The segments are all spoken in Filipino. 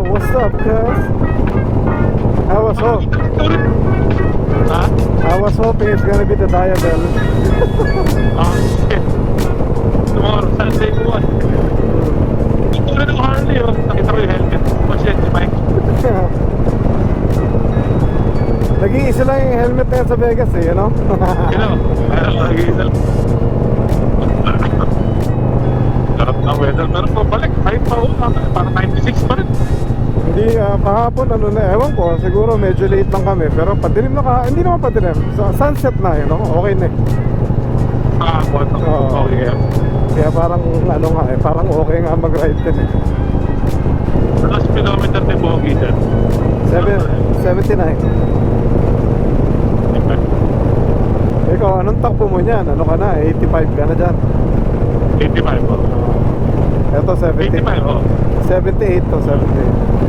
Yo, what's up, cuz? Huh? I was hoping it's gonna be the Diabell. Shit. Tomorrow, Sunday ko. Ito rin ang Harley, oh. Nakita ko yung helmet. Oh shit, yung mic. Nag-iisa lang yung helmet na yan sa Vegas eh, you know? Nag-iisa lang. Sarap ng weather. Pero pabalik, kahit pa parang 96 pa rin. Hindi, kahapon ano na, ewan ko, siguro medyo late lang kami. Pero padilim na hindi naman padilim. Sunset na, you know? Okay na eh. Okay. Kaya parang ano nga eh, parang okay nga mag-ride din eh. Last kilometer din Bogi dyan. 79. Ikaw, anong takbo mo niyan? Ano ka na? 85 ka na dyan? 85 po. Ito 70. 85 po. 78 to 78.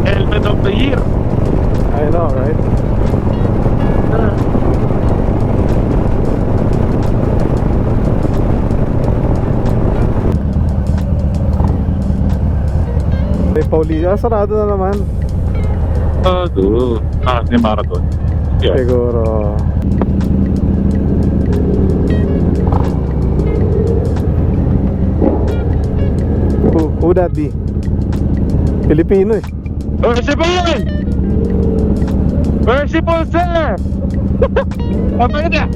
Helmet of the year. I know, right? May Pauli, sarado na naman. Ni marathon. Yeah. Siguro. Who that be? Pilipino eh. Merciful! Merciful, sir! Apa yun na?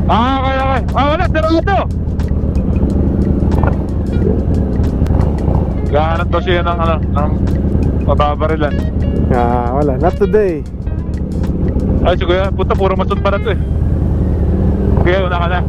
Okay. Wala, sarado! Gahanap daw siya ng mababarilan. Wala, not today. Ay, siguro yan, puta, puro masod para to eh. Kaya, una ka na.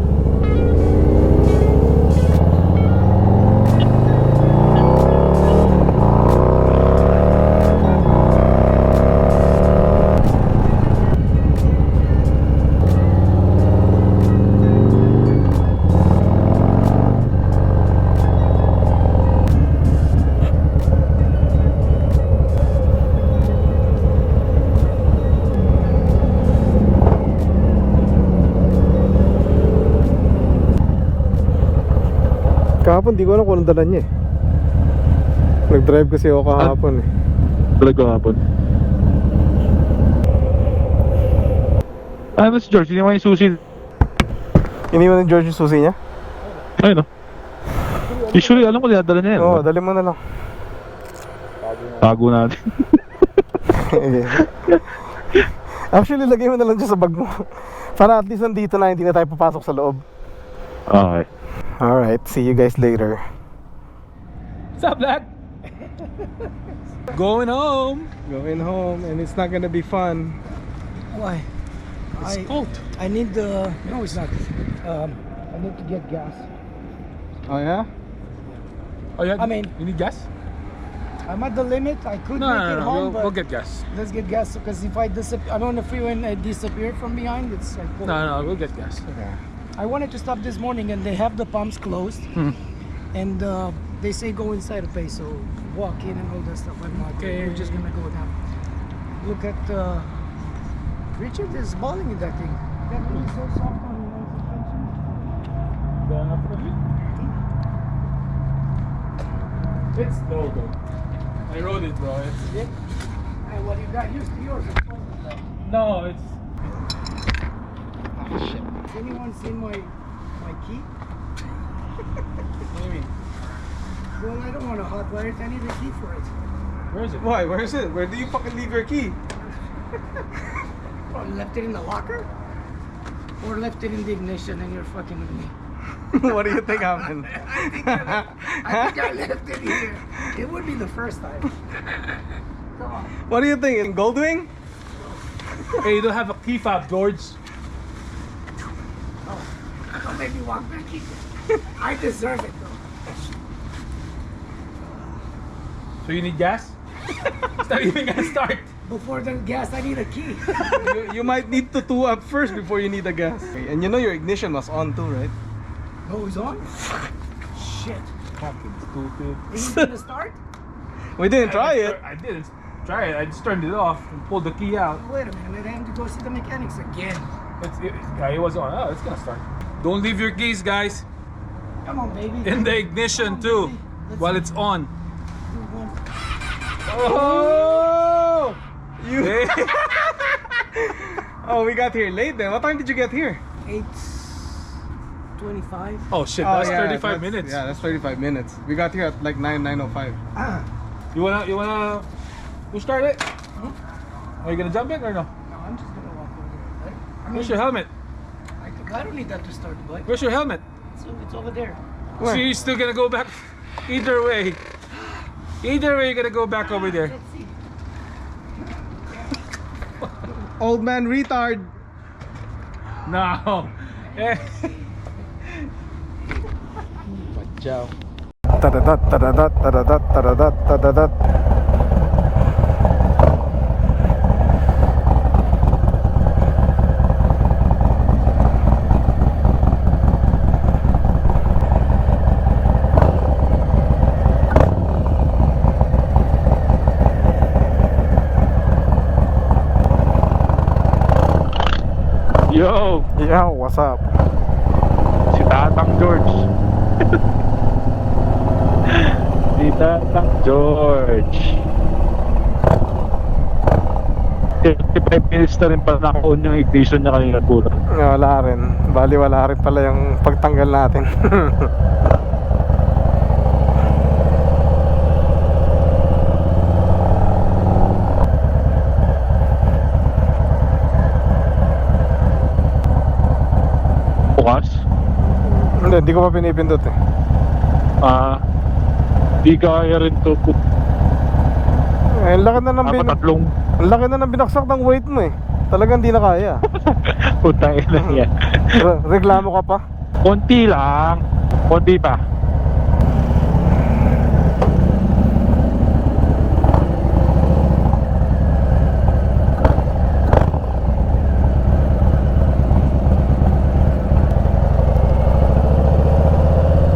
Kahapon, di ko alam kung anong dala niya eh. Nag-drive kasi ako kahapon eh. Talaga kahapon. Ano si George? Iniwan yung susi. Iniwan ni George yung susi niya? Ayun no. Usually, alam ko dinadala niya yan. Oo, dali mo na lang. Tago natin. Actually, lagay mo na lang dyan sa bag mo. Para at least nandito na, hindi na tayo papasok sa loob. Okay. Alright, see you guys later. What's up, lad? Going home. Going home, and it's not gonna be fun. Why? It's cold. I need the. No, it's not. I need to get gas. Oh yeah? Oh yeah. I mean- you need gas? I'm at the limit. I could No, make it no. home, but We'll get gas. let's get gas because if I disappear, I'm on the freeway and I disappear from behind. It's like No, we'll get gas. Okay. I wanted to stop this morning and they have the pumps closed, and they say go inside to pay. So walk in and all that stuff. I'm not. Okay. We're just gonna go now. Look at Richard is balling in that thing. That thing is so soft on suspension. It's no good. I rode it, bro. Yeah. And what you got used to yours? No, it's. Oh shit. Has anyone seen my key? What do you mean? Well, I don't want to hotwire it. I need a key for it. Where is it? Why? Where is it? Where do you fucking leave your key? Well, left it in the locker? Or left it in the ignition and you're fucking with me? What do you think happened? I think I left it here. It would be the first time. Come on. What do you think? In Goldwing? Hey, you don't have a key fob, George. Don't make me walk back in. I deserve it though. So you need gas? It's not even gonna start. Before the gas, I need a key. You might need to two up first before you need the gas. And you know your ignition was on too, right? Oh, it's on? Shit. Fucking stupid. Is it gonna start? We didn't try it. I didn't try it. I just turned it off and pulled the key out. Wait a minute, I have to go see the mechanics again. It was on. Oh, it's gonna start. Don't leave your keys, guys, Come on, baby. in the ignition Come on, too, baby. Let's while see. it's on. Oh! You. Hey. Oh, we got here late then. What time did you get here? 8:25. Oh shit, that's yeah, 35 minutes. Yeah, that's 35 minutes. We got here at like 9:05. You wanna start it? Are you gonna jump in or no? No, I'm just gonna walk over there. Right? Where's your helmet? I don't need that to start the bike. Where's your helmet? It's over there. Where? So you're still gonna go back? Either way, you're gonna go back over there. Let's see. Old man retard. No. Eh. Ciao. Tadadat, tadadat, tadadat, tadadat, tadadat. Yo! Yo, what's up? Si Tatang George. Si Tatang George. 35 minutes na rin pala naka-on yung ignition niya kanina puro. Wala rin. Bali wala rin pala yung pagtanggal natin. Bukas? Hindi ko pa pinipindot eh. Di kaya rin to. Eh, ang laki na ng Tatlong ang laki na ng binaksak ng weight mo eh. Talagang di na kaya. putang ina yan. Reklamo ka pa? Konti lang. Konti pa.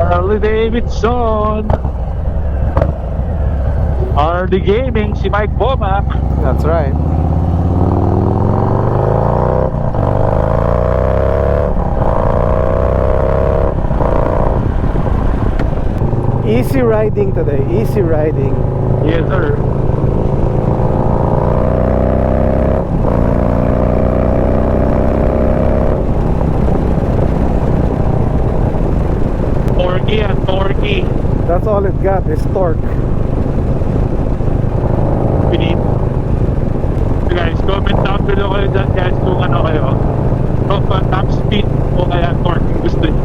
Harley Davidson. RD Gaming, si Mike Bomac. That's right. Easy riding today, easy riding. Yes, sir. Torquey and torquey. That's all it got is torque. We need. So guys, comment down below kayo dyan guys kung ano kayo. Top speed o kaya torque yung gusto nyo.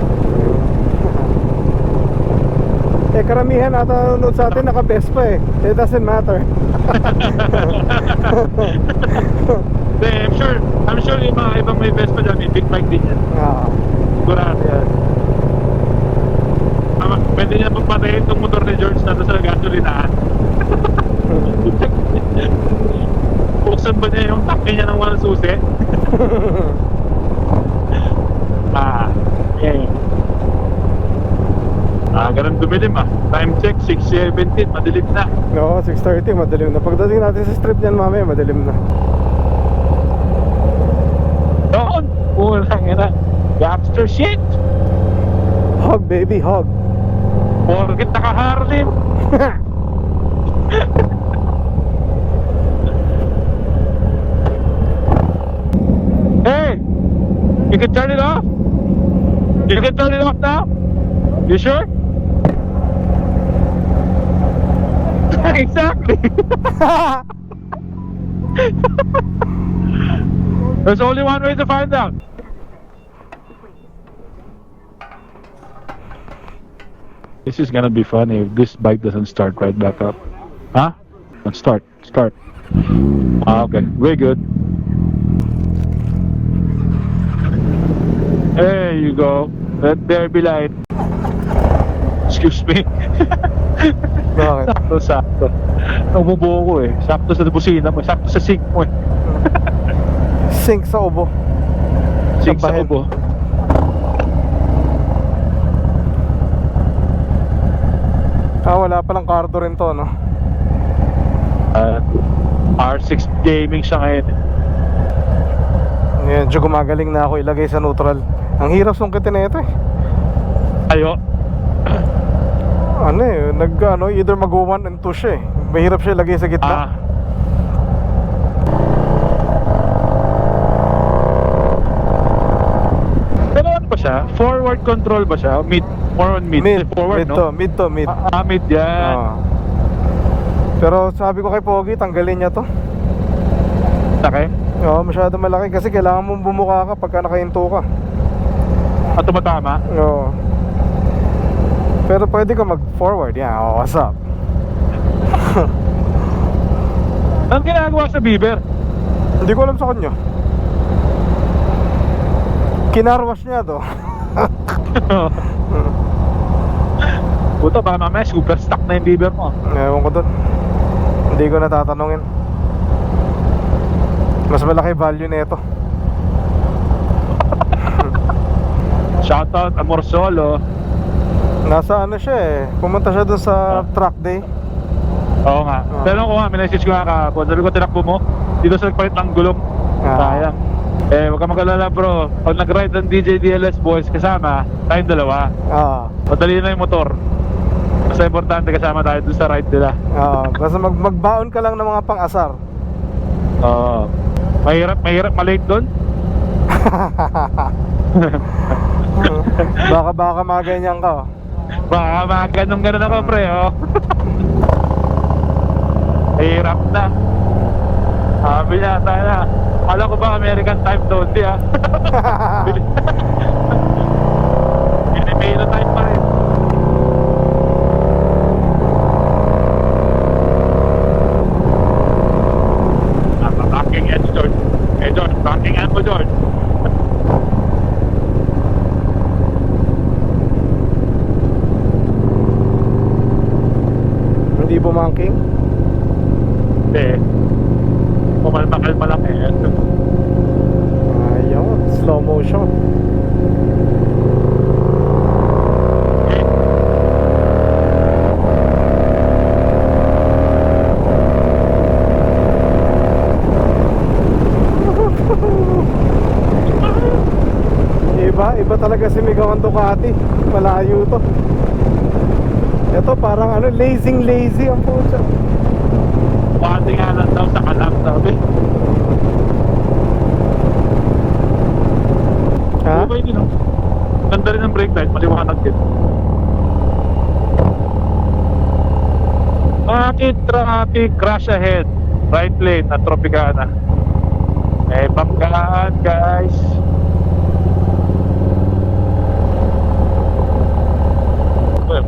Eh, karamihan ata nanonood sa atin naka-Vespa eh. It doesn't matter. I'm sure yung mga ibang may Vespa dyan, may big bike din yan. Sigurado yan. Pwede niya pagpatayin itong motor ni George na sa gasolinahan. Buksan ba niya yung tanke niya ng walang susi? Yeah. Ganun dumilim Time check, 6:17, madilim na. No, 6:30, madilim na. Pagdating natin sa strip niyan mamaya, madilim na. Doon! Pulang ina. Gangster shit! Hog baby, hog. Porkit naka-Harlem. Hey! You can turn it off? You can turn it off now? You sure? Exactly. There's only one way to find out. This is gonna be funny if this bike doesn't start right back up. Huh? Let's start. Okay, we're good. There you go. Let there be light. Excuse me. Bakit? Sakto. Umubo ko eh. Sakto sa busina mo. Sakto sa sink mo eh. Sink sa ubo. Sink sa bahin. ubo. Ubo. 1 Wala palang kardo rin to, no? R6 gaming siya ngayon. Medyo gumagaling na ako ilagay sa neutral. Ang hirap sungkitin na ito eh. Ayo. Ano eh, either mag 1 and 2 siya eh. Mahirap siya ilagay sa gitna. Pero ano ba siya? Forward control ba siya? More on mid. Forward, no? Mid. Mid yan. Pero sabi ko kay Pogi, tanggalin niya to. Okay. Oo, masyado malaki kasi kailangan mong bumuka ka pagka nakahinto ka. At tumatama? Oo. Pero pwede ka mag-forward. Yeah, what's up? Anong ginagawa sa Bieber? Hindi ko alam sa kanya. Kinarwash niya to. Puto, baka mamaya super stock na yung Bieber mo. Ewan ko dun. Hindi ko natatanungin. Mas malaki value na ito. Shoutout Amor Solo. Nasa ano siya eh. Pumunta siya dun sa track day. Oo nga. Pero ko nga, minessage ko nga kahapon. Sabi ko, tinakbo mo dito sa nagpalit ng gulong. Sayang. Huwag ka mag-alala bro. Pag nag-ride ng DJ DLS boys kasama, tayong dalawa. Madali na yung motor. Basta importante kasama tayo dun sa ride nila. Basta magbaon ka lang ng mga pang-asar. Oo. Mahirap malate doon. Baka maganyan ka. Baka ganun ako pre, oh. Hirap na. Sabi niya, tayo na. Kala ko ba American time doon, di ah. Pilipino time pa rin. Backing end, George. George, backing end mo, George. Hindi bumangking? Hindi. Kumalma-kalma lang eh. Ayun, slow motion. Iba talaga si Migawan Ducati. Malayo to. Ito parang lazy ang puso. Pati nga lang daw sa kalam, sabi. Ha? Okay din, no? Ganda rin ang brake light, maliwanag din. Traffic, crash ahead. Right lane at Tropicana. Banggaan, guys.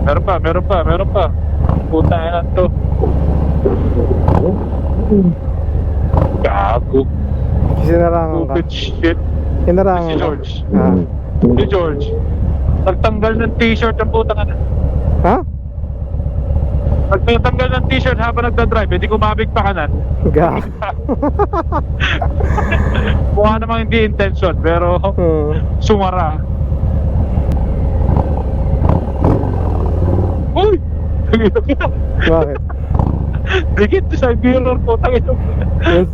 Meron pa. Puta na to. Gago. Sinarangan ka. Stupid shit. Sinarangan Si ka. George. Si George. Nagtanggal ng t-shirt ang puta ka na. Ha? Nagtanggal ng t-shirt habang nagdadrive, hindi kumabig pa kanan. Gag. Mukha namang hindi intention, pero sumara. Uy! Bakit? Dikit sa mirror ko, tangin mo.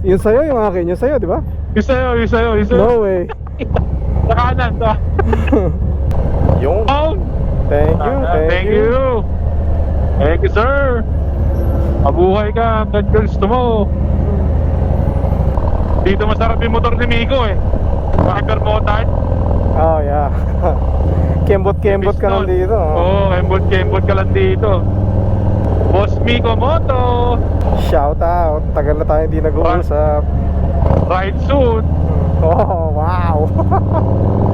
Yung sa'yo, yung akin. Yung sa'yo, di ba? Yung sa'yo. No way. Sa kanan, ta. Yung. Thank you. Thank you, sir. Mabuhay ka, hanggang gusto mo. Dito masarap yung motor ni Miko eh. Pakipermotan. Oh yeah. Kembot ka lang dito. Oo, kembot ka lang dito. Boss Miko Moto. Shoutout. Tagal na tayo hindi nag-uusap. Ride soon. Oh, wow.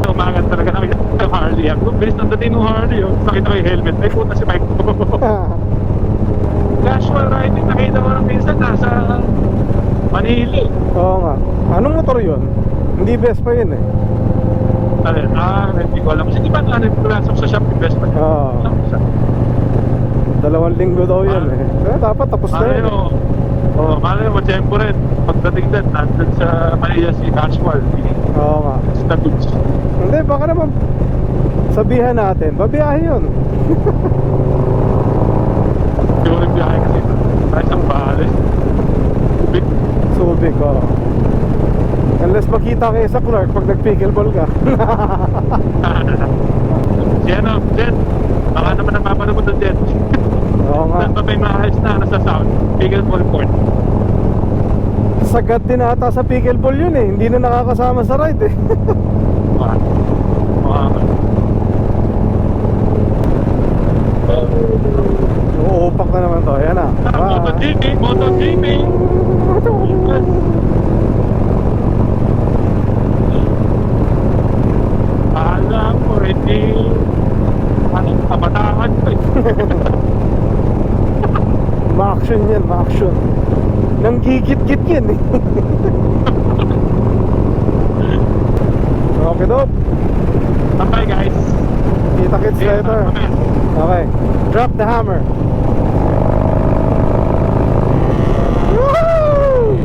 Umangat talaga kami ng Harley. Ang bilis ng dating ng Harley. Nakita ko yung helmet. Ay puta si Mike. Casual riding. Nakita ko lang minsan nasa Manila. Oo nga. Anong motor yun? Hindi Vespa yun eh. Hindi ko alam. Kasi di ba nagpulasok sa shop yung best pa niya? Oo. 2 linggo daw yun eh. Kaya dapat tapos na yun eh. Malay mo, tempo rin. Pagdating din, nandun sa Manila si Casual. Oo nga. Sa goods. Hindi, baka naman sabihan natin, babiyahe yun. kayo sa Clark pag nag-pickleball ka. Si ano, Jet. Baka naman napapanood mo doon, Jet. Oo nga. Saan pa may mahals na nasa sound? Pickleball court. Sagad din ata sa pickleball yun eh. Hindi na nakakasama sa ride eh. Uupak na naman to. Ayan na. MotoGP, MotoGP. Alam ko, hindi. Anong kabataan ko eh. Ma-action yan, ma-action. Nang gigit-git yan eh. Okay, dope. Bye guys. Kita kits later. Okay, drop the hammer. Woo!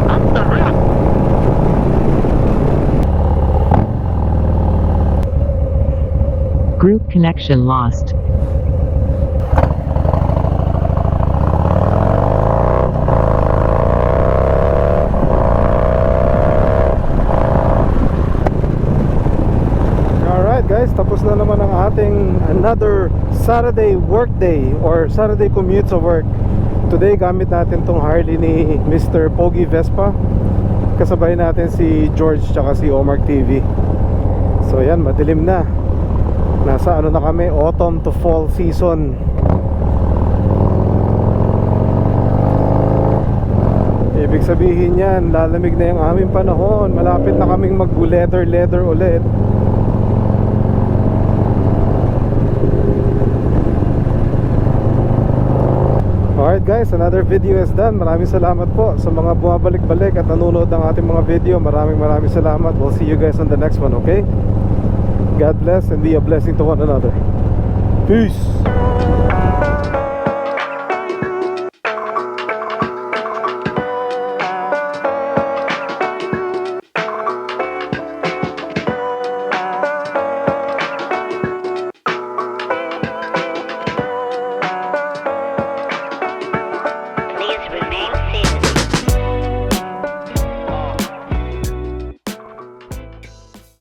That's the rap. Group connection lost. Alright guys, tapos na naman ang ating another Saturday work day or Saturday commute sa work. Today gamit natin tong Harley ni Mr. Pogi Vespa. Kasabay natin si George tsaka si Bomac TV. So yan, madilim na. Nasa ano na kami, autumn to fall season. Ibig sabihin yan, lalamig na yung aming panahon. Malapit na kaming mag-leather ulit. Alright guys, another video is done. Maraming salamat po sa mga bumabalik-balik at nanonood ng ating mga video. Maraming salamat. We'll see you guys on the next one, okay? God bless and be a blessing to one another. Peace!